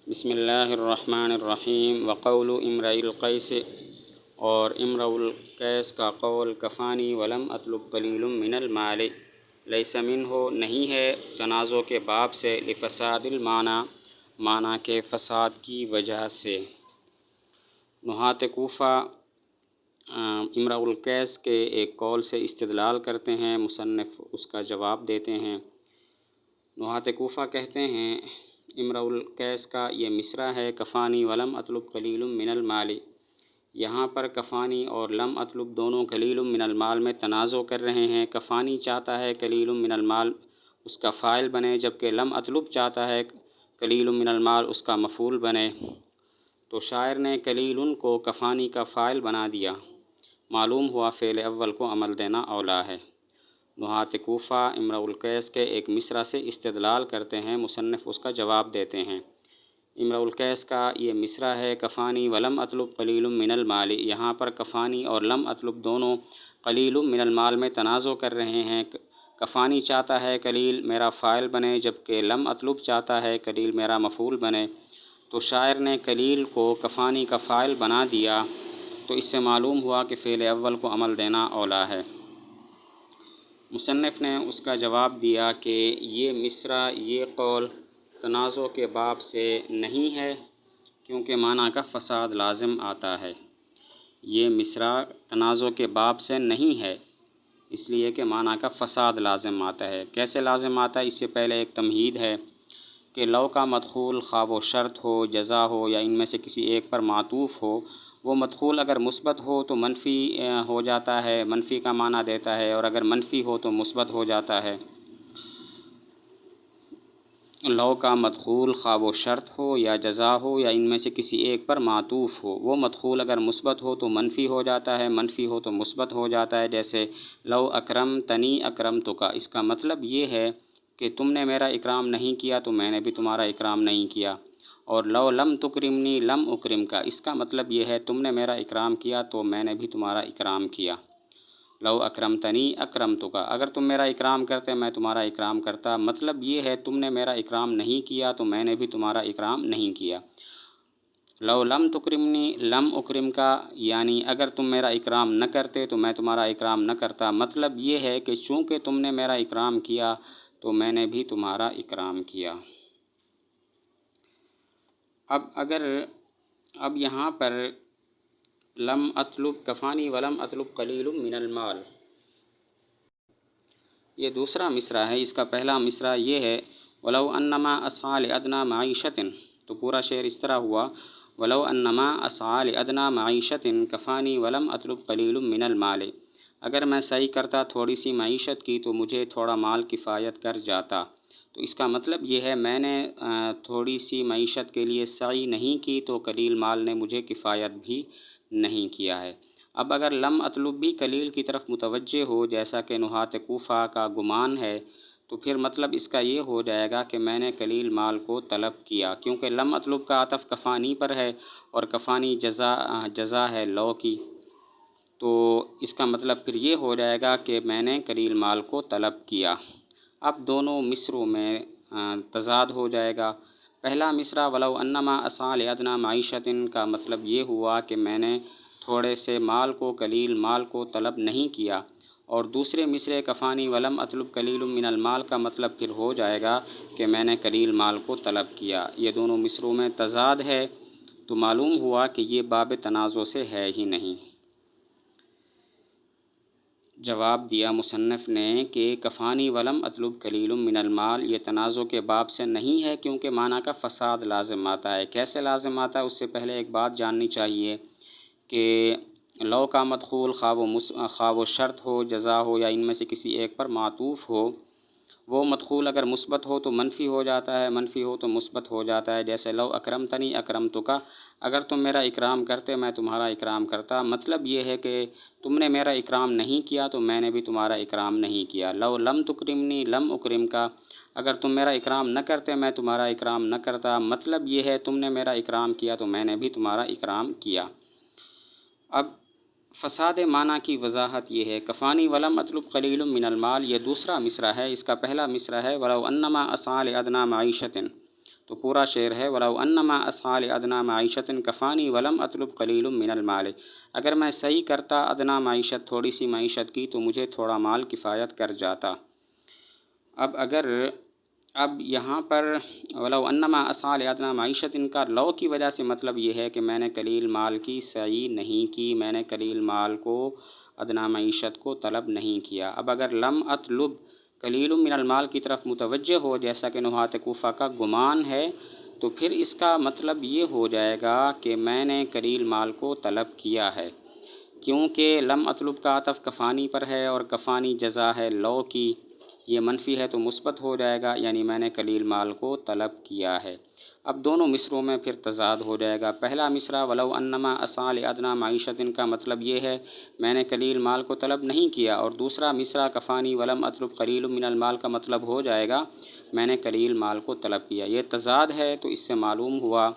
بسم اللہ الرحمن الرحیم وقول امرئ القیس، اور امرؤ القیس کا قول کفانی ولم اطلب قلیل من المال لیس منہ نہیں ہے تنازع کے باب سے لفساد المعنی معنی کے فساد کی وجہ سے۔ نحات کوفہ امرؤ القیس کے ایک قول سے استدلال کرتے ہیں، مصنف اس کا جواب دیتے ہیں۔ نحات کوفہ کہتے ہیں امرؤ القیس کا یہ مصرع ہے کفانی ولم اطلب قلیل من المال، یہاں پر کفانی اور لم اطلب دونوں قلیل من المال میں تنازع کر رہے ہیں۔ کفانی چاہتا ہے قلیل من المال اس کا فاعل بنے، جبکہ لم اطلب چاہتا ہے قلیل من المال اس کا مفعول بنے، تو شاعر نے قلیل کو کفانی کا فاعل بنا دیا، معلوم ہوا فعل اول کو عمل دینا اولا ہے۔ نحات کوفہ امرؤ القیس کے ایک مصرع سے استدلال کرتے ہیں، مصنف اس کا جواب دیتے ہیں۔ امرؤ القیس کا یہ مصرع ہے کفانی ولم اطلب قلیل من المال، یہاں پر کفانی اور لم اطلب دونوں قلیل من المال میں تنازع کر رہے ہیں۔ کفانی چاہتا ہے قلیل میرا فاعل بنے، جبکہ لم اطلب چاہتا ہے قلیل میرا مفعول بنے، تو شاعر نے قلیل کو کفانی کا فاعل بنا دیا، تو اس سے معلوم ہوا کہ فعل اول کو عمل دینا اولا ہے۔ مصنف نے اس کا جواب دیا کہ یہ مصرع یہ قول تنازع کے باب سے نہیں ہے، کیونکہ معنی کا فساد لازم آتا ہے۔ یہ مصرع تنازع کے باب سے نہیں ہے، اس لیے کہ معنی کا فساد لازم آتا ہے۔ کیسے لازم آتا ہے؟ اس سے پہلے ایک تمہید ہے کہ لو کا مدخول خواہ وہ شرط ہو، جزا ہو یا ان میں سے کسی ایک پر معطوف ہو، وہ مدخول اگر مثبت ہو تو منفی ہو جاتا ہے، منفی کا معنی دیتا ہے، اور اگر منفی ہو تو مثبت ہو جاتا ہے۔ لو کا مدخول خواہ وہ شرط ہو یا جزا ہو یا ان میں سے کسی ایک پر معطوف ہو، وہ مدخول اگر مثبت ہو تو منفی ہو جاتا ہے، منفی ہو تو مثبت ہو جاتا ہے۔ جیسے لو اکرمتنی اکرمتک، اس کا مطلب یہ ہے کہ تم نے میرا اکرام نہیں کیا تو میں نے بھی تمہارا اکرام نہیں کیا۔ اور لو لم تکرمنی لم اکرمک، اس کا مطلب یہ ہے تم نے میرا اکرام کیا تو میں نے بھی تمہارا اکرام کیا۔ لو اکرمتنی اکرمتک، اگر تم میرا اکرام کرتے میں تمہارا اکرام کرتا، مطلب یہ ہے تم نے میرا اکرام نہیں کیا تو میں نے بھی تمہارا اکرام نہیں کیا۔ لو لم تکرمنی لم اکرمک، یعنی اگر تم میرا اکرام نہ کرتے تو میں تمہارا اکرام نہ کرتا، مطلب یہ ہے کہ چونکہ تم نے میرا اکرام کیا تو میں نے بھی تمہارا اکرام کیا۔ اب یہاں پر لم اطلب کفانی ولم اطلب قلیل من المال، یہ دوسرا مصرع ہے۔ اس کا پہلا مصرع یہ ہے ولو انما اسعى لادنى معیشۃ، تو پورا شعر اس طرح ہوا ولو انما اسعى لادنى معیشۃ کفانی ولم اطلب قلیل من المال، اگر میں سعی کرتا تھوڑی سی معیشت کی تو مجھے تھوڑا مال کفایت کر جاتا۔ تو اس کا مطلب یہ ہے میں نے تھوڑی سی معیشت کے لیے سعی نہیں کی تو قلیل مال نے مجھے کفایت بھی نہیں کیا ہے۔ اب اگر لم اطلب بھی قلیل کی طرف متوجہ ہو جیسا کہ نحات کوفہ کا گمان ہے، تو پھر مطلب اس کا یہ ہو جائے گا کہ میں نے قلیل مال کو طلب کیا، کیونکہ لم اطلب کا عطف کفانی پر ہے اور کفانی جزا ہے لو کی، تو اس کا مطلب پھر یہ ہو جائے گا کہ میں نے قلیل مال کو طلب کیا۔ اب دونوں مصرعوں میں تضاد ہو جائے گا۔ پہلا مصرع ولو انما اسعى لادنى معیشۃ کا مطلب یہ ہوا کہ میں نے تھوڑے سے مال کو قلیل مال کو طلب نہیں کیا، اور دوسرے مصرع کفانی ولم اطلب قلیل من المال کا مطلب پھر ہو جائے گا کہ میں نے قلیل مال کو طلب کیا۔ یہ دونوں مصرعوں میں تضاد ہے، تو معلوم ہوا کہ یہ باب تنازع سے ہے ہی نہیں۔ جواب دیا مصنف نے کہ کفانی ولم اطلب قلیل من المال یہ تنازع کے باب سے نہیں ہے، کیونکہ معنی کا فساد لازم آتا ہے۔ کیسے لازم آتا ہے؟ اس سے پہلے ایک بات جاننی چاہیے کہ لو کا مدخول خواہ وہ شرط ہو، جزا ہو یا ان میں سے کسی ایک پر معطوف ہو، وہ مدخول اگر مثبت ہو تو منفی ہو جاتا ہے، منفی ہو تو مثبت ہو جاتا ہے۔ جیسے لو اکرمتنی اکرمتک، اگر تم میرا اکرام کرتے میں تمہارا اکرام کرتا، مطلب یہ ہے کہ تم نے میرا اکرام نہیں کیا تو میں نے بھی تمہارا اکرام نہیں کیا۔ لو لم تکرمنی لم اکرمک، اگر تم میرا اکرام نہ کرتے میں تمہارا اکرام نہ کرتا، مطلب یہ ہے تم نے میرا اکرام کیا تو میں نے بھی تمہارا اکرام کیا۔ اب فساد معنی کی وضاحت یہ ہے کفانی ولم اطلب قلیل من المال، یہ دوسرا مصرع ہے۔ اس کا پہلا مصرع ہے ولو انما اسعى لادنى معیشۃ، تو پورا شعر ہے وَلَوْ أَنَّمَا أَسْعَىٰ لِأَدْنَىٰ مَعِيشَةٍ كَفَانِي وَلَمْ أَطْلُبْ قَلِيلٌ مِّنَ الْمَالِ، اگر میں صحیح کرتا ادنا معیشت تھوڑی سی معیشت کی تو مجھے تھوڑا مال کفایت کر جاتا۔ اب یہاں پر وَلَوْ أَنَّمَا أَسْعَىٰ لِأَدْنَىٰ مَعِيشَةٍ کا لو کی وجہ سے مطلب یہ ہے کہ میں نے قلیل مال کی سعی نہیں کی، میں نے قلیل مال کو ادنا معیشت کو طلب نہیں کیا۔ اب اگر لم اطلب قلیل من المال کی طرف متوجہ ہو جیسا کہ نحات کوفہ کا گمان ہے، تو پھر اس کا مطلب یہ ہو جائے گا کہ میں نے قلیل مال کو طلب کیا ہے، کیونکہ لم اطلب کا عطف کفانی پر ہے اور کفانی جزا ہے لو کی، یہ منفی ہے تو مثبت ہو جائے گا، یعنی میں نے قلیل مال کو طلب کیا ہے۔ اب دونوں مصروں میں پھر تضاد ہو جائے گا۔ پہلا مصرع وَلَوْ أَنَّمَا أَسْعَىٰ لِأَدْنَىٰ مَعِيشَةٍ کا مطلب یہ ہے میں نے قلیل مال کو طلب نہیں کیا، اور دوسرا مصرع کفانی ولم اطلب قلیل من المال کا مطلب ہو جائے گا میں نے قلیل مال کو طلب کیا۔ یہ تضاد ہے تو اس سے معلوم ہوا،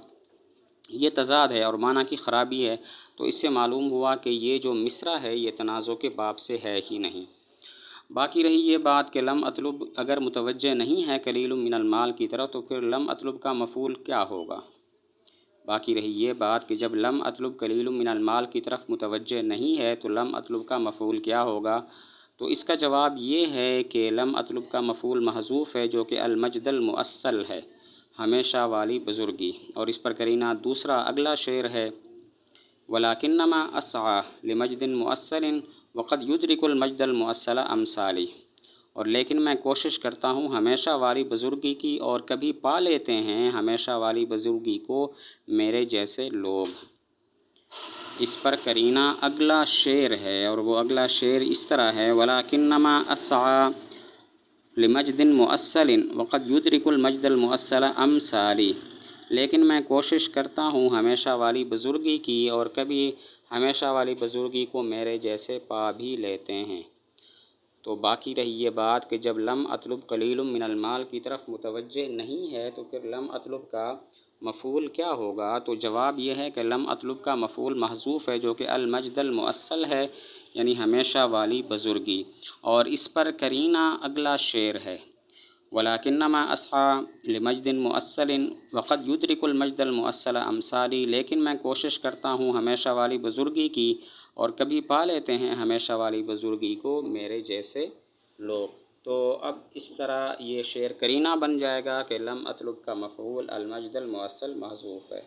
یہ تضاد ہے اور معنی کی خرابی ہے، تو اس سے معلوم ہوا کہ یہ جو مصرع ہے یہ تنازع کے باب سے ہے ہی نہیں۔ باقی رہی یہ بات کہ لم اطلب اگر متوجہ نہیں ہے قلیل من المال کی طرف تو پھر لم اطلب کا مفعول کیا ہوگا۔ باقی رہی یہ بات کہ جب لم اطلب قلیل من المال کی طرف متوجہ نہیں ہے تو لم اطلب کا مفعول کیا ہوگا، تو اس کا جواب یہ ہے کہ لم اطلب کا مفعول محذوف ہے جو کہ المجد المؤصل ہے، ہمیشہ والی بزرگی، اور اس پر قرینہ دوسرا اگلا شعر ہے وَلَٰكِنَّمَا أَسْعَىٰ لِمَجْدٍ مُؤَصَّلٍ وَقَدْ يُدْرِكُ الْمَجْدَ الْمُؤَصَّلَ أَمْثَالِي، اور لیکن میں کوشش کرتا ہوں ہمیشہ والی بزرگی کی اور کبھی پا لیتے ہیں ہمیشہ والی بزرگی کو میرے جیسے لوگ۔ اس پر قرینہ اگلا شعر ہے اور وہ اگلا شعر اس طرح ہے وَلَٰكِنَّمَا أَسْعَىٰ لِمَجْدٍ مُؤَصَّلٍ وَقَدْ يُدْرِكُ الْمَجْدَ الْمُؤَصَّلَ أَمْثَالِي، لیکن میں کوشش کرتا ہوں ہمیشہ والی بزرگی کی اور کبھی ہمیشہ والی بزرگی کو میرے جیسے پا بھی لیتے ہیں۔ تو باقی رہی یہ بات کہ جب لم اطلب قلیل من المال کی طرف متوجہ نہیں ہے تو پھر لم اطلب کا مفعول کیا ہوگا، تو جواب یہ ہے کہ لم اطلب کا مفعول محذوف ہے جو کہ المجد المؤصل ہے، یعنی ہمیشہ والی بزرگی، اور اس پر قرینہ اگلا شعر ہے وَلَٰكِنَّمَا أَسْعَىٰ لِمَجْدٍ مُؤَصَّلٍ وَقَدْ يُدْرِكُ الْمَجْدَ الْمُؤَصَّلَ أَمْثَالِي، لیکن میں کوشش کرتا ہوں ہمیشہ والی بزرگی کی اور کبھی پا لیتے ہیں ہمیشہ والی بزرگی کو میرے جیسے لوگ۔ تو اب اس طرح یہ شعر قرینہ بن جائے گا کہ لم اطلب کا مفعول المجد المؤصل محذوف ہے۔